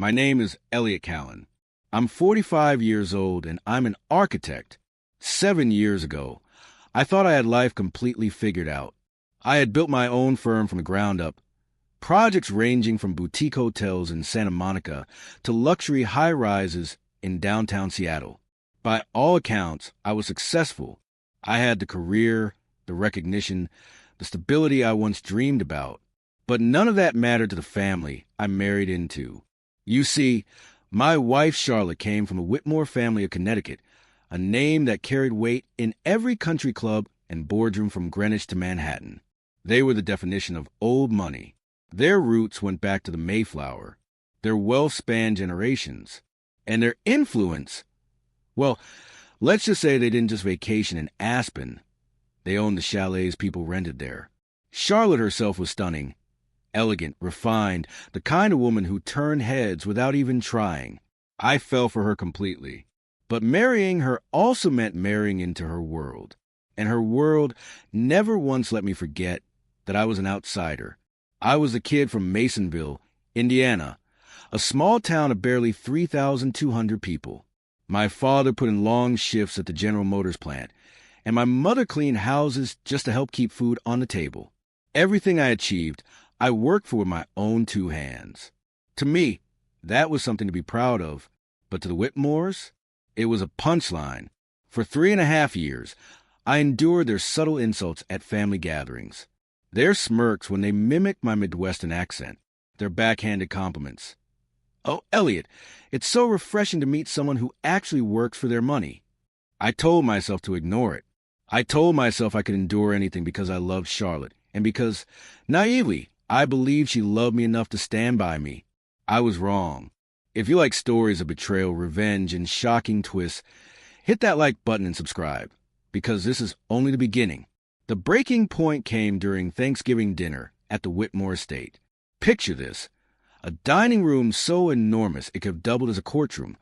My name is Elliot Callan. I'm 45 years old and I'm an architect. 7 years ago, I thought I had life completely figured out. I had built my own firm from the ground up, projects ranging from boutique hotels in Santa Monica to luxury high-rises in downtown Seattle. By all accounts, I was successful. I had the career, the recognition, the stability I once dreamed about. But none of that mattered to the family I married into. You see, my wife Charlotte came from the Whitmore family of Connecticut, a name that carried weight in every country club and boardroom from Greenwich to Manhattan. They were the definition of old money. Their roots went back to the Mayflower. Their wealth spanned generations. And their influence, well, let's just say they didn't just vacation in Aspen. They owned the chalets people rented there. Charlotte herself was stunning, elegant, refined, the kind of woman who turned heads without even trying. I fell for her completely. But marrying her also meant marrying into her world. And her world never once let me forget that I was an outsider. I was a kid from Masonville, Indiana, a small town of barely 3,200 people. My father put in long shifts at the General Motors plant, and my mother cleaned houses just to help keep food on the table. Everything I achieved, I worked for with my own two hands. To me, that was something to be proud of, but to the Whitmores, it was a punchline. For 3.5 years, I endured their subtle insults at family gatherings, their smirks when they mimicked my Midwestern accent, their backhanded compliments. "Oh, Elliot, it's so refreshing to meet someone who actually works for their money." I told myself to ignore it. I told myself I could endure anything because I loved Charlotte, and because, naively, I believed she loved me enough to stand by me. I was wrong. If you like stories of betrayal, revenge, and shocking twists, hit that like button and subscribe, because this is only the beginning. The breaking point came during Thanksgiving dinner at the Whitmore estate. Picture this. A dining room so enormous it could have doubled as a courtroom,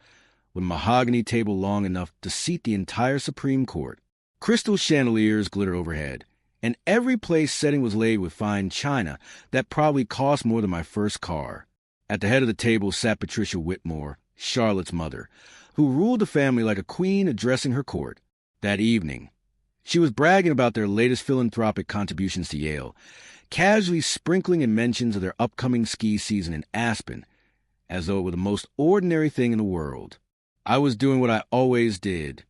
with a mahogany table long enough to seat the entire Supreme Court. Crystal chandeliers glitter overhead, and every place setting was laid with fine china that probably cost more than my first car. At the head of the table sat Patricia Whitmore, Charlotte's mother, who ruled the family like a queen addressing her court. That evening, she was bragging about their latest philanthropic contributions to Yale, casually sprinkling in mentions of their upcoming ski season in Aspen, as though it were the most ordinary thing in the world. I was doing what I always did,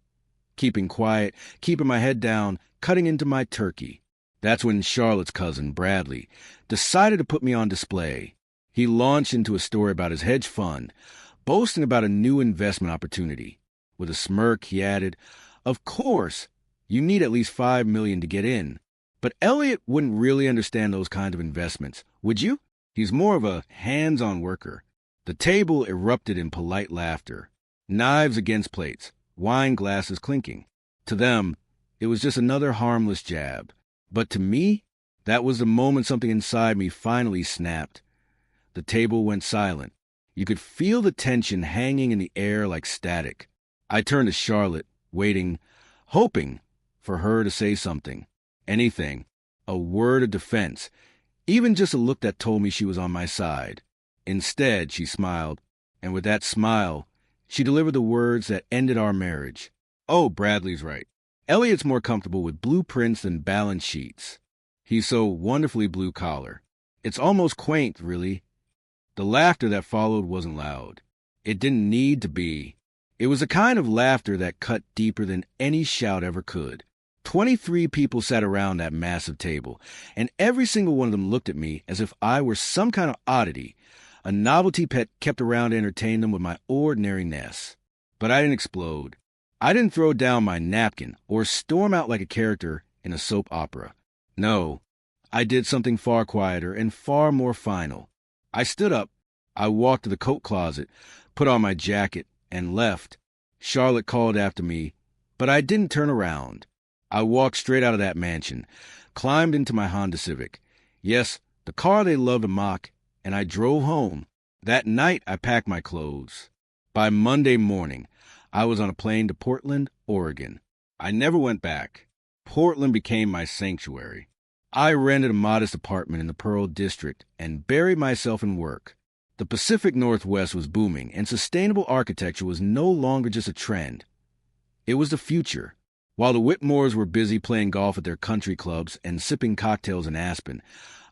keeping quiet, keeping my head down, cutting into my turkey. That's when Charlotte's cousin, Bradley, decided to put me on display. He launched into a story about his hedge fund, boasting about a new investment opportunity. With a smirk, he added, "Of course, you need at least $5 million to get in. But Elliot wouldn't really understand those kinds of investments, would you? He's more of a hands-on worker." The table erupted in polite laughter, knives against plates, wine glasses clinking. To them, it was just another harmless jab. But to me, that was the moment something inside me finally snapped. The table went silent. You could feel the tension hanging in the air like static. I turned to Charlotte, waiting, hoping for her to say something. Anything. A word of defense. Even just a look that told me she was on my side. Instead, she smiled, and with that smile, she delivered the words that ended our marriage. "Oh, Bradley's right. Elliot's more comfortable with blueprints than balance sheets. He's so wonderfully blue-collar. It's almost quaint, really." The laughter that followed wasn't loud. It didn't need to be. It was a kind of laughter that cut deeper than any shout ever could. 23 people sat around that massive table, and every single one of them looked at me as if I were some kind of oddity, a novelty pet kept around to entertain them with my ordinariness. But I didn't explode. I didn't throw down my napkin or storm out like a character in a soap opera. No, I did something far quieter and far more final. I stood up, I walked to the coat closet, put on my jacket, and left. Charlotte called after me, but I didn't turn around. I walked straight out of that mansion, climbed into my Honda Civic. Yes, the car they love to mock, and I drove home. That night, I packed my clothes. By Monday morning, I was on a plane to Portland, Oregon. I never went back. Portland became my sanctuary. I rented a modest apartment in the Pearl District and buried myself in work. The Pacific Northwest was booming, and sustainable architecture was no longer just a trend. It was the future. While the Whitmores were busy playing golf at their country clubs and sipping cocktails in Aspen,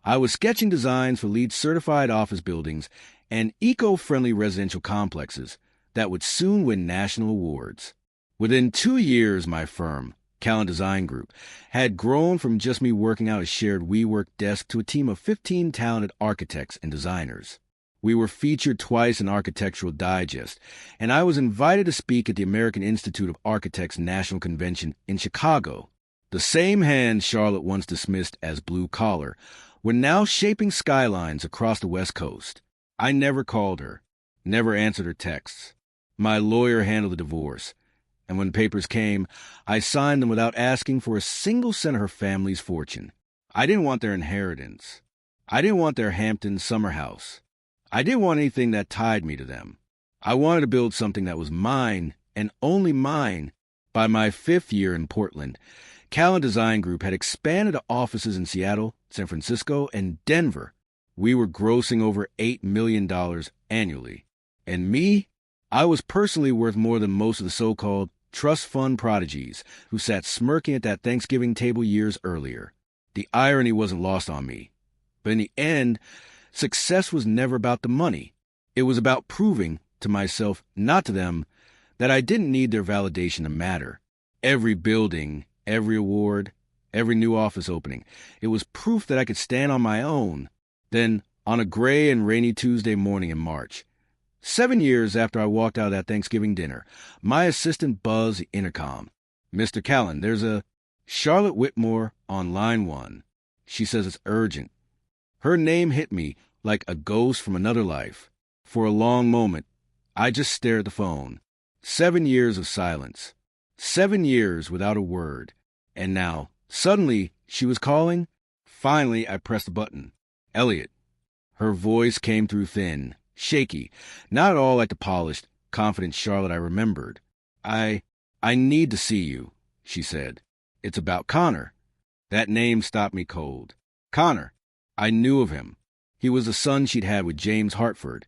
I was sketching designs for LEED-certified office buildings and eco-friendly residential complexes that would soon win national awards. Within 2 years, my firm, Callan Design Group, had grown from just me working out a shared WeWork desk to a team of 15 talented architects and designers. We were featured twice in Architectural Digest, and I was invited to speak at the American Institute of Architects National Convention in Chicago. The same hands Charlotte once dismissed as blue-collar were now shaping skylines across the West Coast. I never called her, never answered her texts. My lawyer handled the divorce, and when papers came, I signed them without asking for a single cent of her family's fortune. I didn't want their inheritance. I didn't want their Hampton summer house. I didn't want anything that tied me to them. I wanted to build something that was mine, and only mine. By my 5th year in Portland, Callan Design Group had expanded to offices in Seattle, San Francisco, and Denver. We were grossing over $8 million annually. And me? I was personally worth more than most of the so-called trust fund prodigies who sat smirking at that Thanksgiving table years earlier. The irony wasn't lost on me. But in the end, success was never about the money. It was about proving to myself, not to them, that I didn't need their validation to matter. Every building, every award, every new office opening, it was proof that I could stand on my own. Then, on a gray and rainy Tuesday morning in March, 7 years after I walked out of that Thanksgiving dinner, my assistant buzzed the intercom. "Mr. Callan, there's a Charlotte Whitmore on line 1. She says it's urgent." Her name hit me like a ghost from another life. For a long moment, I just stared at the phone. 7 years of silence. 7 years without a word. And now, suddenly, she was calling. Finally, I pressed the button. "Elliot." Her voice came through thin, shaky, not at all like the polished, confident Charlotte I remembered. I need to see you," she said. "It's about Connor." That name stopped me cold. Connor. I knew of him. He was the son she'd had with James Hartford,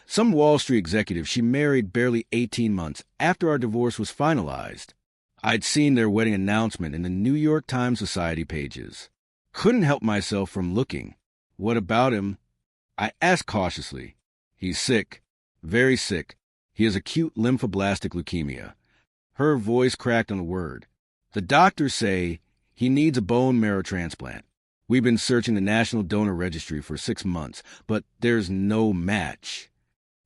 some Wall Street executive she married barely 18 months after our divorce was finalized. I'd seen their wedding announcement in the New York Times Society pages. Couldn't help myself from looking. "What about him?" I asked cautiously. "He's sick. Very sick. He has acute lymphoblastic leukemia." Her voice cracked on the word. "The doctors say he needs a bone marrow transplant. We've been searching the National Donor Registry for 6 months, but there's no match."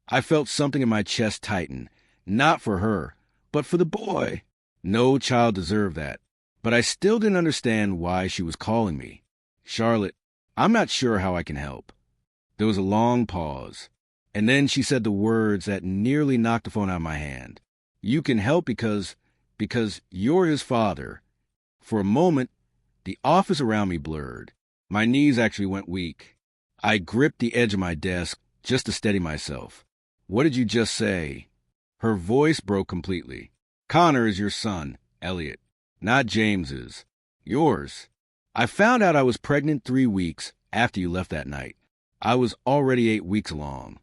I felt something in my chest tighten, not for her, but for the boy. No child deserved that, but I still didn't understand why she was calling me. "Charlotte, I'm not sure how I can help." There was a long pause, and then she said the words that nearly knocked the phone out of my hand. "You can help because you're his father." For a moment, the office around me blurred. My knees actually went weak. I gripped the edge of my desk just to steady myself. "What did you just say?" Her voice broke completely. "Connor is your son, Elliot, not James's. Yours." I found out I was pregnant 3 weeks after you left that night. I was already 8 weeks along.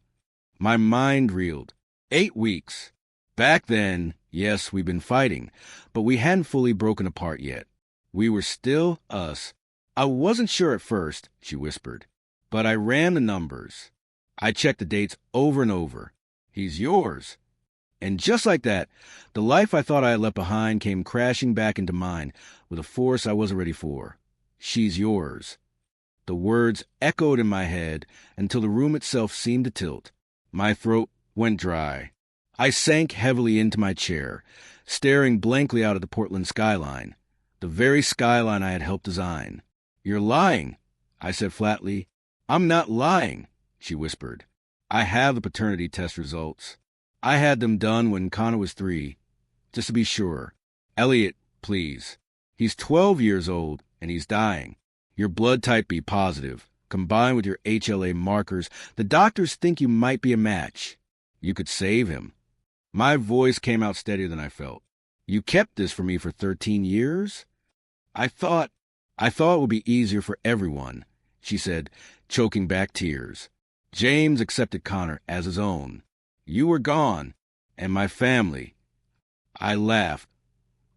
My mind reeled. 8 weeks. Back then, yes, we'd been fighting, but we hadn't fully broken apart yet. We were still us. "I wasn't sure at first," she whispered, "but I ran the numbers. I checked the dates over and over. He's yours." And just like that, the life I thought I had left behind came crashing back into mine with a force I wasn't ready for. "She's yours." The words echoed in my head until the room itself seemed to tilt. My throat went dry. I sank heavily into my chair, staring blankly out at the Portland skyline, the very skyline I had helped design. "You're lying," I said flatly. "I'm not lying," she whispered. "I have the paternity test results. I had them done when Connor was 3, just to be sure. Elliot, please. He's 12 years old, and he's dying. Your blood type B positive, combined with your HLA markers, the doctors think you might be a match. You could save him." My voice came out steadier than I felt. "You kept this from me for 13 years? I thought it would be easier for everyone," she said, choking back tears. James accepted Connor as his own. You were gone, and my family. I laughed,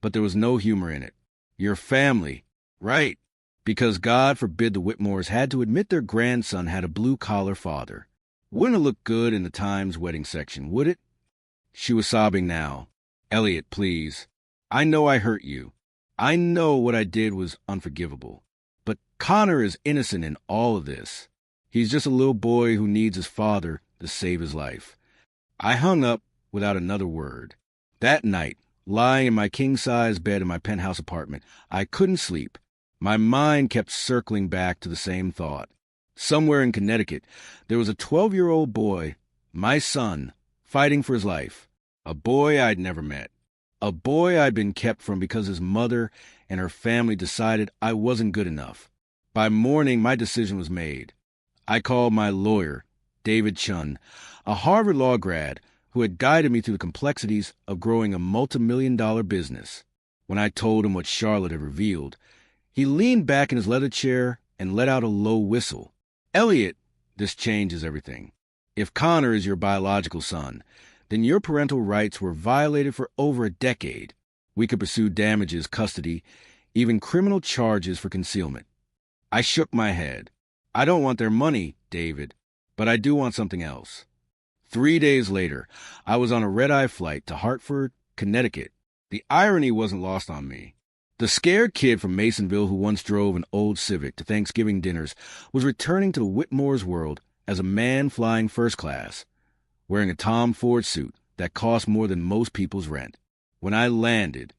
but there was no humor in it. Your family. Right. Because God forbid the Whitmores had to admit their grandson had a blue-collar father. Wouldn't it look good in the Times wedding section, would it? She was sobbing now. Elliot, please. I know I hurt you. I know what I did was unforgivable. But Connor is innocent in all of this. He's just a little boy who needs his father to save his life. I hung up without another word. That night, lying in my king-size bed in my penthouse apartment, I couldn't sleep. My mind kept circling back to the same thought. Somewhere in Connecticut, there was a 12-year-old boy, my son, fighting for his life. A boy I'd never met. A boy I'd been kept from because his mother and her family decided I wasn't good enough. By morning, my decision was made. I called my lawyer, David Chun, a Harvard law grad who had guided me through the complexities of growing a multi-million-dollar business. When I told him what Charlotte had revealed, he leaned back in his leather chair and let out a low whistle. Elliot, this changes everything. If Connor is your biological son, then your parental rights were violated for over a decade. We could pursue damages, custody, even criminal charges for concealment. I shook my head. I don't want their money, David, but I do want something else. 3 days later, I was on a red-eye flight to Hartford, Connecticut. The irony wasn't lost on me. The scared kid from Masonville who once drove an old Civic to Thanksgiving dinners was returning to the Whitmore's world as a man flying first class, wearing a Tom Ford suit that cost more than most people's rent. When I landed,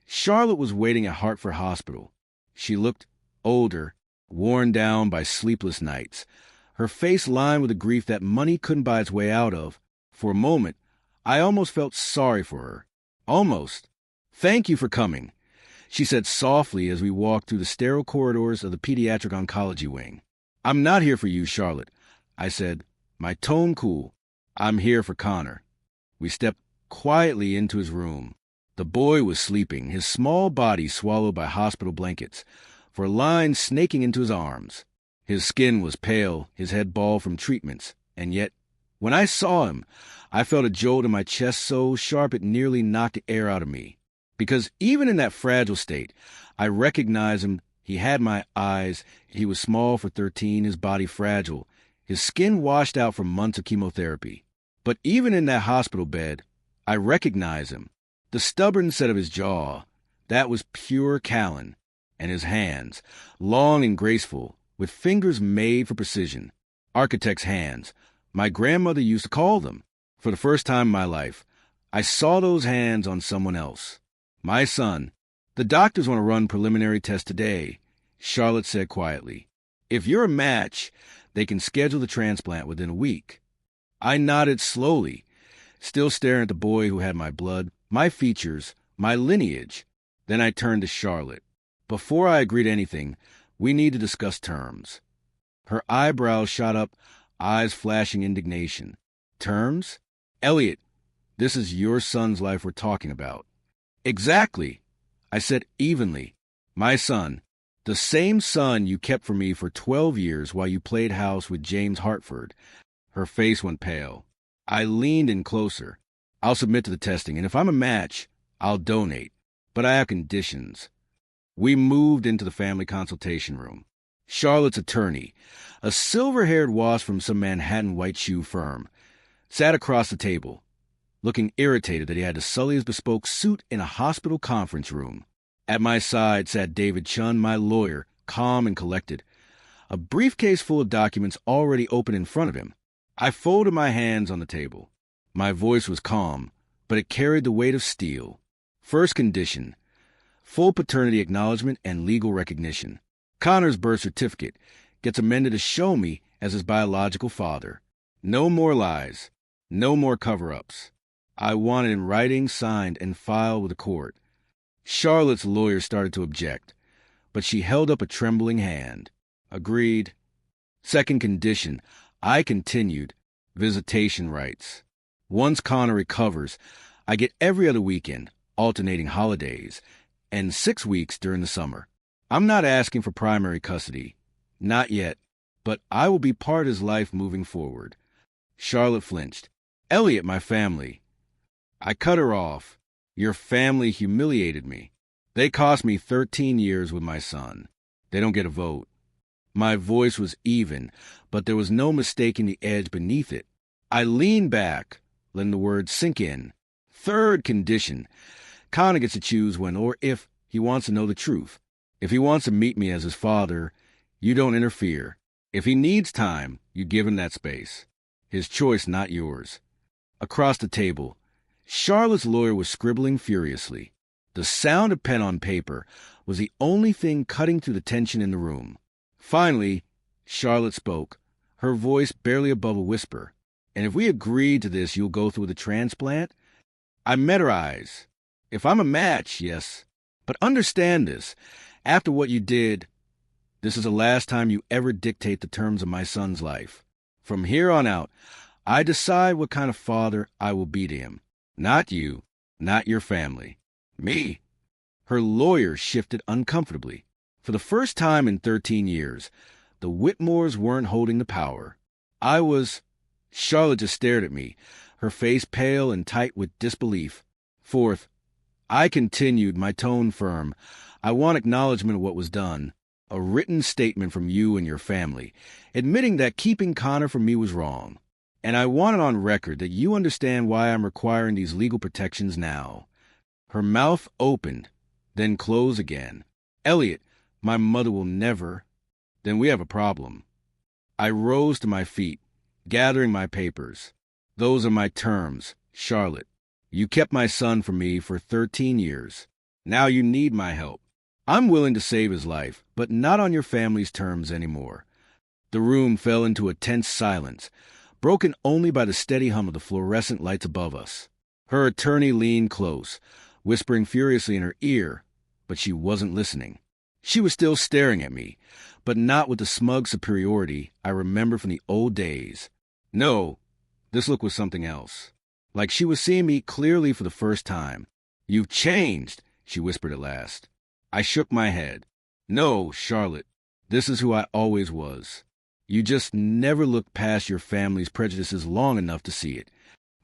Charlotte was waiting at Hartford Hospital. She looked older, worn down by sleepless nights, her face lined with the grief that money couldn't buy its way out of. For a moment, I almost felt sorry for her. Almost. Thank you for coming, she said softly as we walked through the sterile corridors of the pediatric oncology wing. I'm not here for you, Charlotte, I said, my tone cool. I'm here for Connor. We stepped quietly into his room. The boy was sleeping, his small body swallowed by hospital blankets, for lines snaking into his arms. His skin was pale, his head bald from treatments, and yet, when I saw him, I felt a jolt in my chest so sharp it nearly knocked the air out of me. Because even in that fragile state, I recognized him. He had my eyes. He was small for 13, his body fragile, his skin washed out from months of chemotherapy. But even in that hospital bed, I recognized him. The stubborn set of his jaw, that was pure Callan, and his hands, long and graceful, with fingers made for precision. Architect's hands, my grandmother used to call them. For the first time in my life, I saw those hands on someone else. My son. The doctors want to run preliminary tests today, Charlotte said quietly. If you're a match, they can schedule the transplant within a week. I nodded slowly, still staring at the boy who had my blood, my features, my lineage. Then I turned to Charlotte. Before I agreed to anything, we need to discuss terms. Her eyebrows shot up, eyes flashing indignation. Terms? Elliot, this is your son's life we're talking about. Exactly, I said evenly. My son, the same son you kept from me for 12 years while you played house with James Hartford. Her face went pale. I leaned in closer. I'll submit to the testing, and if I'm a match, I'll donate. But I have conditions. We moved into the family consultation room. Charlotte's attorney, a silver-haired wasp from some Manhattan white shoe firm, sat across the table, looking irritated that he had to sully his bespoke suit in a hospital conference room. At my side sat David Chun, my lawyer, calm and collected, a briefcase full of documents already open in front of him. I folded my hands on the table. My voice was calm, but it carried the weight of steel. First condition, full paternity acknowledgement and legal recognition. Connor's birth certificate gets amended to show me as his biological father. No more lies. No more cover-ups. I want it in writing, signed, and filed with the court. Charlotte's lawyer started to object, but she held up a trembling hand. Agreed. Second condition, I continued, visitation rights. Once Connor recovers, I get every other weekend, alternating holidays, and 6 weeks during the summer. I'm not asking for primary custody. Not yet. but I will be part of his life moving forward. Charlotte flinched. Elliot, my family. I cut her off. Your family humiliated me. They cost me 13 years with my son. They don't get a vote. My voice was even, but there was no mistaking the edge beneath it. I leaned back, letting the words sink in. Third condition. Connor gets to choose when or if he wants to know the truth. If he wants to meet me as his father, you don't interfere. If he needs time, you give him that space. His choice, not yours. Across the table, Charlotte's lawyer was scribbling furiously. The sound of pen on paper was the only thing cutting through the tension in the room. Finally, Charlotte spoke, her voice barely above a whisper. And if we agree to this, you'll go through the transplant? I met her eyes. If I'm a match, yes. But understand this. After what you did, this is the last time you ever dictate the terms of my son's life. From here on out, I decide what kind of father I will be to him. Not you, not your family. Me. Her lawyer shifted uncomfortably. For the first time in 13 years, the Whitmores weren't holding the power. I was... Charlotte just stared at me, her face pale and tight with disbelief. Fourth, I continued, my tone firm. I want acknowledgement of what was done. A written statement from you and your family, admitting that keeping Connor from me was wrong. And I want it on record that you understand why I'm requiring these legal protections now. Her mouth opened, then closed again. Elliot, my mother will never... Then we have a problem. I rose to my feet, gathering my papers. Those are my terms, Charlotte. You kept my son from me for 13 years. Now you need my help. I'm willing to save his life, but not on your family's terms anymore. The room fell into a tense silence, broken only by the steady hum of the fluorescent lights above us. Her attorney leaned close, whispering furiously in her ear, but she wasn't listening. She was still staring at me, but not with the smug superiority I remember from the old days. No, this look was something else. Like she was seeing me clearly for the first time. You've changed, she whispered at last. I shook my head. No, Charlotte, this is who I always was. You just never looked past your family's prejudices long enough to see it.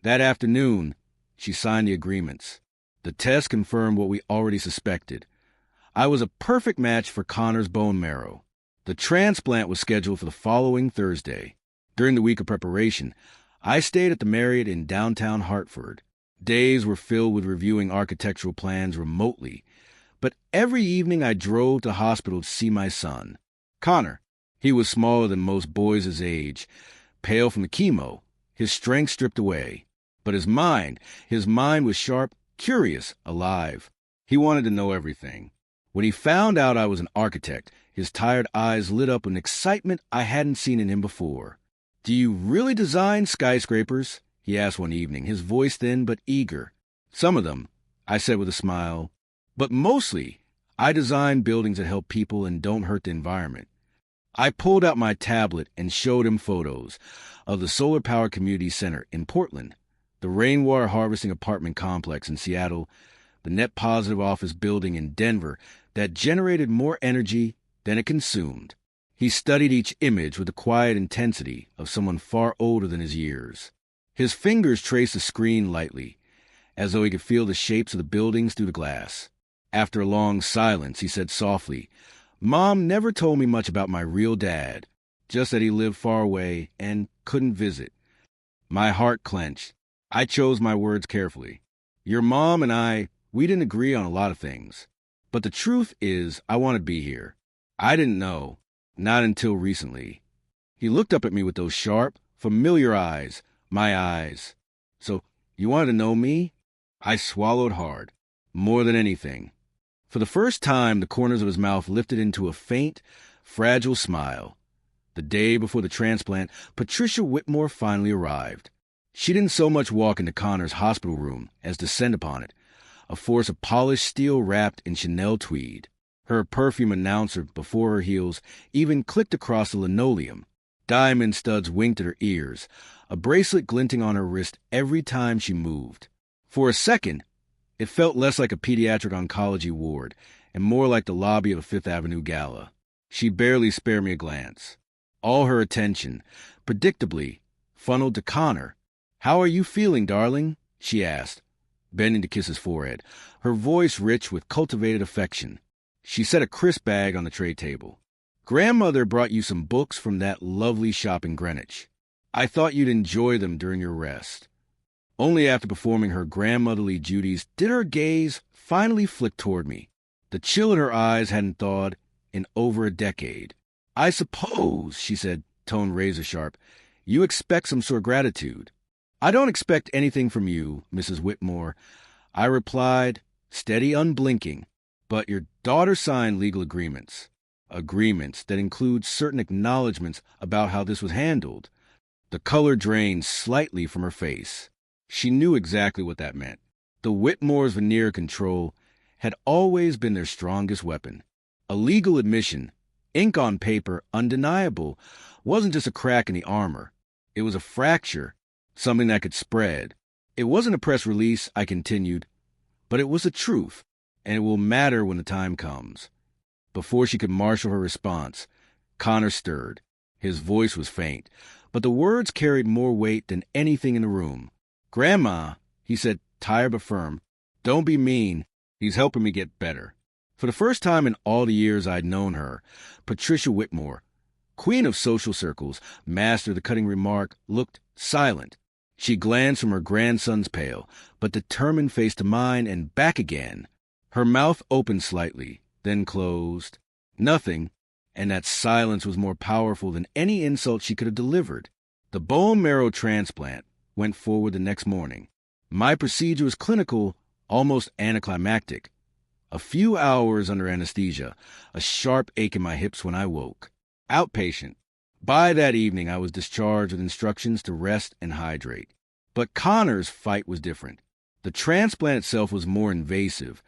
That afternoon, she signed the agreements. The test confirmed what we already suspected. I was a perfect match for Connor's bone marrow. The transplant was scheduled for the following Thursday. During the week of preparation, I stayed at the Marriott in downtown Hartford. Days were filled with reviewing architectural plans remotely, but every evening I drove to the hospital to see my son. Connor. He was smaller than most boys his age, pale from the chemo, his strength stripped away. But his mind was sharp, curious, alive. He wanted to know everything. When he found out I was an architect, his tired eyes lit up with an excitement I hadn't seen in him before. Do you really design skyscrapers? He asked one evening, his voice thin but eager. Some of them, I said with a smile. But mostly, I design buildings that help people and don't hurt the environment. I pulled out my tablet and showed him photos of the Solar Power Community Center in Portland, the rainwater harvesting apartment complex in Seattle, the net positive office building in Denver that generated more energy than it consumed. He studied each image with the quiet intensity of someone far older than his years. His fingers traced the screen lightly, as though he could feel the shapes of the buildings through the glass. After a long silence, he said softly, Mom never told me much about my real dad, just that he lived far away and couldn't visit. My heart clenched. I chose my words carefully. Your mom and I, we didn't agree on a lot of things. But the truth is, I want to be here. I didn't know, not until recently. He looked up at me with those sharp, familiar eyes, my eyes. So, you wanted to know me? I swallowed hard, more than anything. For the first time, the corners of his mouth lifted into a faint, fragile smile. The day before the transplant, Patricia Whitmore finally arrived. She didn't so much walk into Connor's hospital room as descend upon it, a force of polished steel wrapped in Chanel tweed. Her perfume announcer before her heels even clicked across the linoleum. Diamond studs winked at her ears, a bracelet glinting on her wrist every time she moved. For a second, it felt less like a pediatric oncology ward and more like the lobby of a Fifth Avenue gala. She barely spared me a glance. All her attention, predictably, funneled to Connor. "How are you feeling, darling?" she asked, bending to kiss his forehead, her voice rich with cultivated affection. She set a crisp bag on the tray table. "Grandmother brought you some books from that lovely shop in Greenwich. I thought you'd enjoy them during your rest." Only after performing her grandmotherly duties did her gaze finally flick toward me. The chill in her eyes hadn't thawed in over a decade. "I suppose," she said, tone razor-sharp, "you expect some sort of gratitude." "I don't expect anything from you, Mrs. Whitmore," I replied, steady, unblinking. "But your daughter signed legal agreements. Agreements that include certain acknowledgments about how this was handled." The color drained slightly from her face. She knew exactly what that meant. The Whitmore's veneer control had always been their strongest weapon. A legal admission, ink on paper, undeniable, wasn't just a crack in the armor. It was a fracture, something that could spread. "It wasn't a press release," I continued, "but it was the truth, and it will matter when the time comes." Before she could marshal her response, Connor stirred. His voice was faint, but the words carried more weight than anything in the room. "Grandma," he said, tired but firm, "don't be mean. He's helping me get better." For the first time in all the years I'd known her, Patricia Whitmore, queen of social circles, master of the cutting remark, looked silent. She glanced from her grandson's pale, but determined face to mine and back again. Her mouth opened slightly, then closed. Nothing, and that silence was more powerful than any insult she could have delivered. The bone marrow transplant went forward the next morning. My procedure was clinical, almost anticlimactic. A few hours under anesthesia, a sharp ache in my hips when I woke. Outpatient. By that evening, I was discharged with instructions to rest and hydrate. But Connor's fight was different. The transplant itself was more invasive,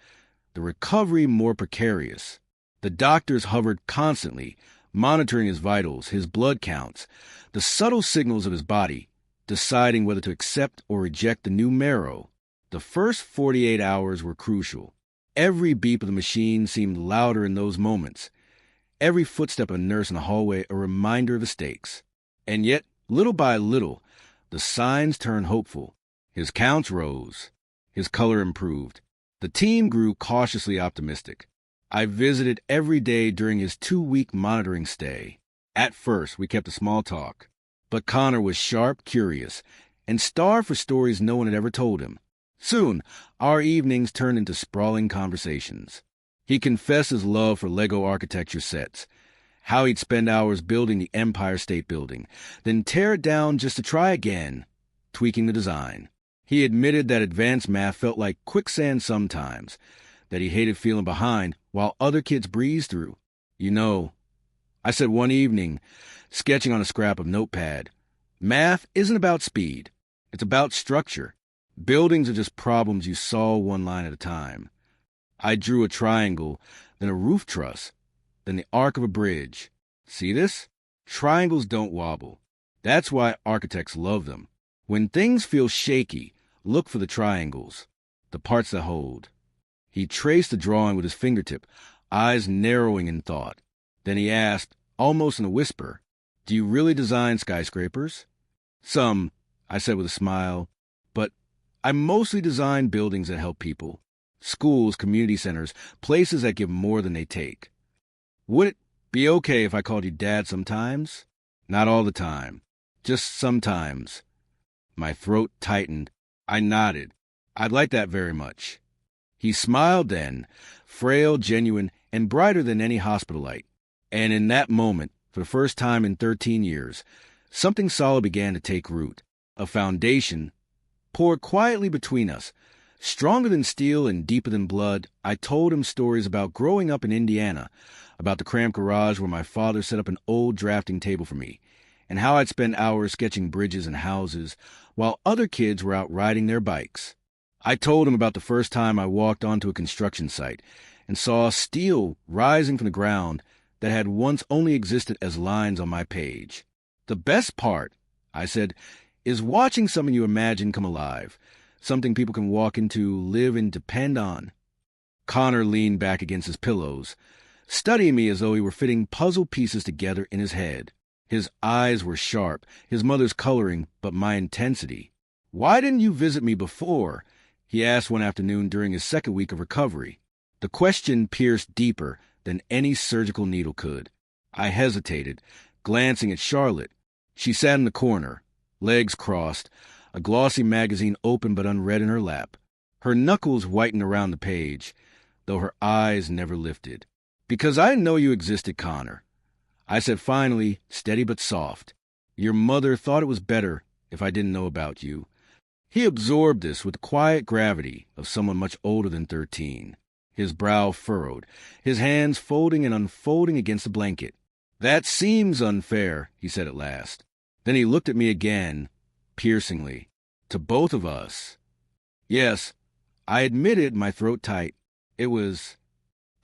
the recovery more precarious. The doctors hovered constantly, monitoring his vitals, his blood counts, the subtle signals of his body, deciding whether to accept or reject the new marrow. The first 48 hours were crucial. Every beep of the machine seemed louder in those moments. Every footstep of a nurse in the hallway a reminder of the stakes. And yet, little by little, the signs turned hopeful. His counts rose. His color improved. The team grew cautiously optimistic. I visited every day during his 2-week monitoring stay. At first, we kept a small talk. But Connor was sharp, curious, and starved for stories no one had ever told him. Soon, our evenings turned into sprawling conversations. He confessed his love for Lego architecture sets, how he'd spend hours building the Empire State Building, then tear it down just to try again, tweaking the design. He admitted that advanced math felt like quicksand sometimes, that he hated feeling behind while other kids breezed through. "You know," I said one evening, sketching on a scrap of notepad, "math isn't about speed. It's about structure. Buildings are just problems you solve one line at a time." I drew a triangle, then a roof truss, then the arc of a bridge. "See this? Triangles don't wobble. That's why architects love them. When things feel shaky, look for the triangles, the parts that hold." He traced the drawing with his fingertip, eyes narrowing in thought. Then he asked, almost in a whisper, "Do you really design skyscrapers?" "Some," I said with a smile, "but I mostly design buildings that help people. Schools, community centers, places that give more than they take." "Would it be okay if I called you Dad sometimes?" "Not all the time. Just sometimes." My throat tightened. I nodded. "I'd like that very much." He smiled then, frail, genuine, and brighter than any hospital light. And in that moment, for the first time in 13 years, something solid began to take root. A foundation poured quietly between us. Stronger than steel and deeper than blood, I told him stories about growing up in Indiana, about the cramped garage where my father set up an old drafting table for me, and how I'd spend hours sketching bridges and houses while other kids were out riding their bikes. I told him about the first time I walked onto a construction site and saw steel rising from the ground that had once only existed as lines on my page. "The best part," I said, "is watching something you imagine come alive, something people can walk into, live, and depend on." Connor leaned back against his pillows, studying me as though he were fitting puzzle pieces together in his head. His eyes were sharp, his mother's coloring, but my intensity. "Why didn't you visit me before?" he asked one afternoon during his second week of recovery. The question pierced deeper than any surgical needle could. I hesitated, glancing at Charlotte. She sat in the corner, legs crossed, a glossy magazine open but unread in her lap. Her knuckles whitened around the page, though her eyes never lifted. "Because I didn't know you existed, Connor," I said finally, steady but soft. "Your mother thought it was better if I didn't know about you." He absorbed this with the quiet gravity of someone much older than 13. His brow furrowed, his hands folding and unfolding against the blanket. "That seems unfair," he said at last. Then he looked at me again, piercingly. "To both of us." Yes, I admitted, my throat tight. It was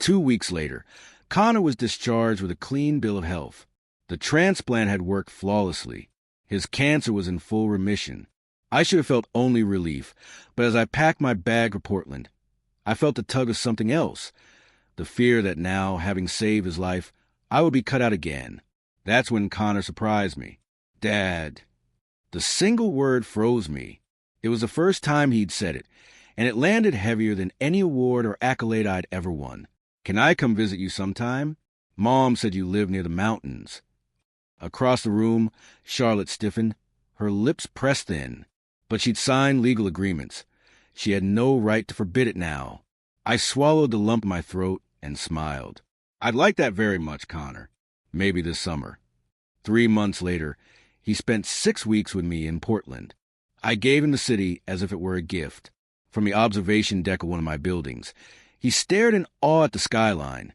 2 weeks later. Connor was discharged with a clean bill of health. The transplant had worked flawlessly. His cancer was in full remission. I should have felt only relief, but as I packed my bag for Portland, I felt the tug of something else, the fear that now, having saved his life, I would be cut out again. That's when Connor surprised me. "Dad." The single word froze me. It was the first time he'd said it, and it landed heavier than any award or accolade I'd ever won. "Can I come visit you sometime? Mom said you live near the mountains." Across the room, Charlotte stiffened, her lips pressed in. But she'd signed legal agreements. She had no right to forbid it now. I swallowed the lump in my throat and smiled. "I'd like that very much, Connor. Maybe this summer." 3 months later, he spent 6 weeks with me in Portland. I gave him the city as if it were a gift. From the observation deck of one of my buildings, he stared in awe at the skyline,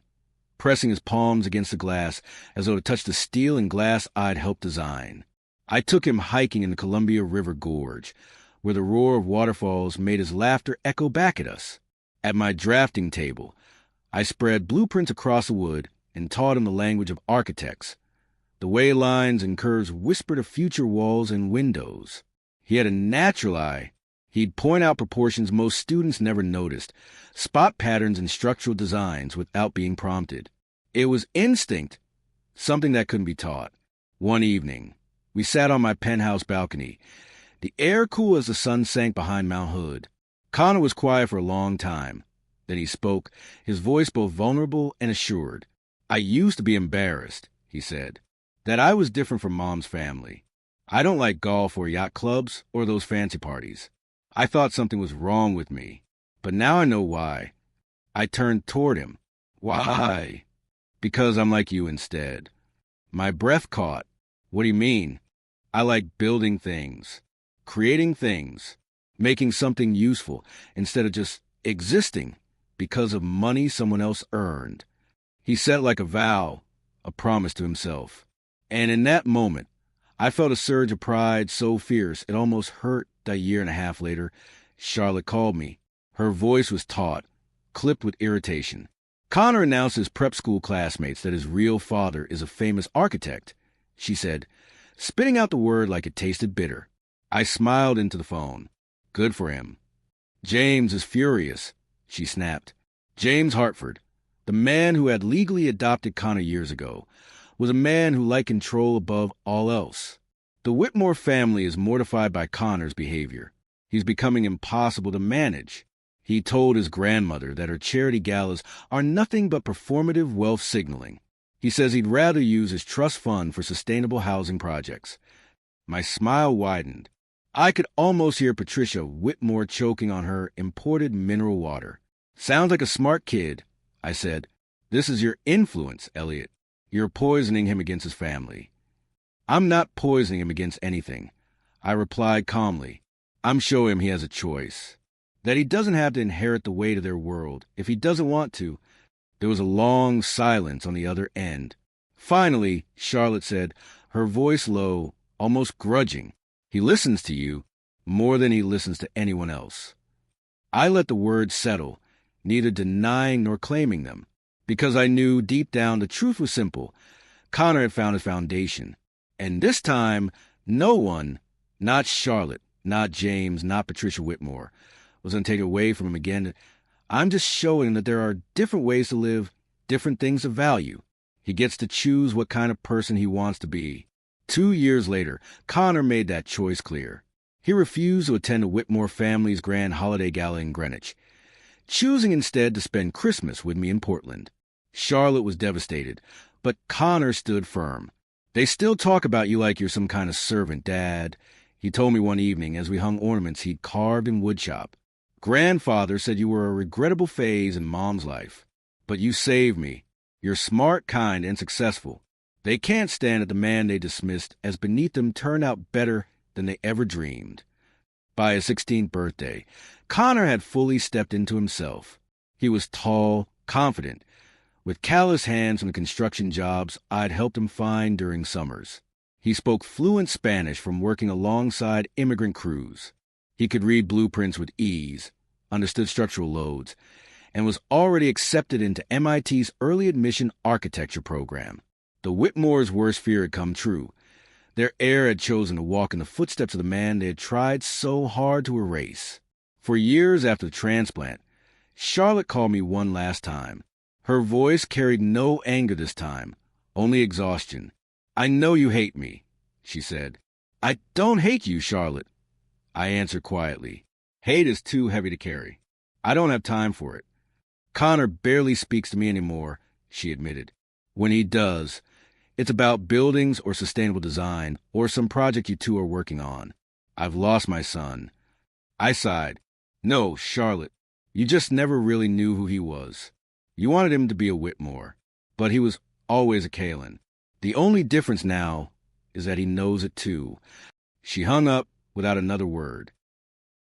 pressing his palms against the glass as though to touch the steel and glass I'd helped design. I took him hiking in the Columbia River Gorge, where the roar of waterfalls made his laughter echo back at us. At my drafting table, I spread blueprints across the wood and taught him the language of architects, the way lines and curves whispered of future walls and windows. He had a natural eye. He'd point out proportions most students never noticed, spot patterns in structural designs without being prompted. It was instinct, something that couldn't be taught. One evening, we sat on my penthouse balcony, the air cool as the sun sank behind Mount Hood. Connor was quiet for a long time. Then he spoke, his voice both vulnerable and assured. "I used to be embarrassed," he said, "that I was different from Mom's family. I don't like golf or yacht clubs or those fancy parties. I thought something was wrong with me. But now I know why." I turned toward him. "Why?" "Because I'm like you instead." My breath caught. "What do you mean?" "I like building things, creating things, making something useful instead of just existing because of money someone else earned." He said it like a vow, a promise to himself. And in that moment, I felt a surge of pride so fierce it almost hurt that 1.5 years later, Charlotte called me. Her voice was taut, clipped with irritation. "Connor announced his prep school classmates that his real father is a famous architect," she said, spitting out the word like it tasted bitter. I smiled into the phone. "Good for him." "James is furious," she snapped. James Hartford, the man who had legally adopted Connor years ago, was a man who liked control above all else. The Whitmore family is mortified by Connor's behavior. He's becoming impossible to manage. He told his grandmother that her charity galas are nothing but performative wealth signaling. He says he'd rather use his trust fund for sustainable housing projects. My smile widened. I could almost hear Patricia Whitmore choking on her imported mineral water. "Sounds like a smart kid," I said. "This is your influence, Elliot. You're poisoning him against his family." "I'm not poisoning him against anything," I replied calmly. "I'm showing him he has a choice, that he doesn't have to inherit the weight of their world if he doesn't want to." There was a long silence on the other end. Finally, Charlotte said, her voice low, almost grudging, "He listens to you more than he listens to anyone else." I let the words settle, neither denying nor claiming them, because I knew deep down the truth was simple. Connor had found his foundation. And this time, no one, not Charlotte, not James, not Patricia Whitmore, was going to take it away from him again. I'm just showing that there are different ways to live, different things of value. He gets to choose what kind of person he wants to be. 2 years later, Connor made that choice clear. He refused to attend the Whitmore family's grand holiday gala in Greenwich, choosing instead to spend Christmas with me in Portland. Charlotte was devastated, but Connor stood firm. "They still talk about you like you're some kind of servant, Dad," he told me one evening as we hung ornaments he'd carved in woodshop. "Grandfather said you were a regrettable phase in Mom's life. But you saved me. You're smart, kind, and successful. They can't stand that the man they dismissed as beneath them turned out better than they ever dreamed." By his 16th birthday, Connor had fully stepped into himself. He was tall, confident, with callous hands from the construction jobs I'd helped him find during summers. He spoke fluent Spanish from working alongside immigrant crews. He could read blueprints with ease, understood structural loads, and was already accepted into MIT's early admission architecture program. The Whitmore's worst fear had come true. Their heir had chosen to walk in the footsteps of the man they had tried so hard to erase. For years after the transplant, Charlotte called me one last time. Her voice carried no anger this time, only exhaustion. "I know you hate me," she said. "I don't hate you, Charlotte," I answered quietly. "Hate is too heavy to carry. I don't have time for it." "Connor barely speaks to me anymore," she admitted. "When he does, it's about buildings or sustainable design or some project you two are working on. I've lost my son." I sighed. "No, Charlotte, you just never really knew who he was. You wanted him to be a Whitmore, but he was always a Kalin. The only difference now is that he knows it too." She hung up without another word.